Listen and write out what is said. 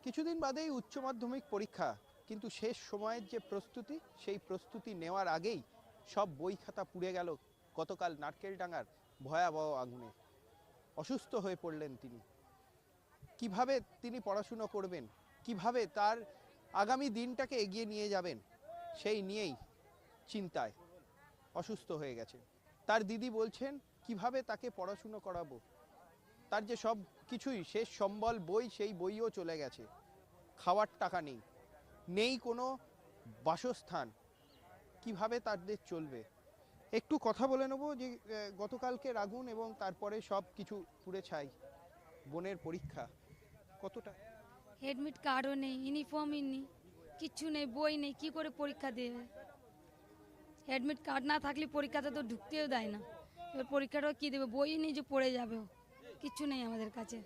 কিছুদিন বাদেই উচ্চ মাধ্যমিক পরীক্ষা, কিন্তু শেষ সময়ের যে প্রস্তুতি, সেই প্রস্তুতি নেওয়ার আগেই সব বই খাতা পুড়ে গেল গতকাল নারকেলডাঙ্গার ভয়াবহ আগুনে। অসুস্থ হয়ে পড়লেন তিনি। কিভাবে তিনি পড়াশুনো করবেন, কিভাবে তার আগামী দিনটাকে এগিয়ে নিয়ে যাবেন, সেই নিয়েই চিন্তায় অসুস্থ হয়ে গেছে। তার দিদি বলছেন কিভাবে তাকে পড়াশুনো করাবো, তার যে সব কিছুই শেষ সম্বল বই, সেই বইও চলে গেছে। খাওয়ার টাকা নেই, নেই কোনো বাসস্থান, কিভাবে তাদের চলবে। একটু কথা বলে নেবো যে গতকালকের আগুন এবং তারপরে সব কিছু পুড়ে ছাই। বোনের পরীক্ষা কতটা, এডমিট কার্ডও নেই, ইউনিফর্মই নেই, কিচ্ছু নেই, বই নেই, কি করে পরীক্ষা দেবে? অ্যাডমিট কার্ড না থাকলে পরীক্ষাতে তো ঢুকতেও দেয় না। এবার পরীক্ষাটাও কী দেবে, বই নেই যে পড়ে যাবে, কিচ্ছু নেই আমাদের কাছে।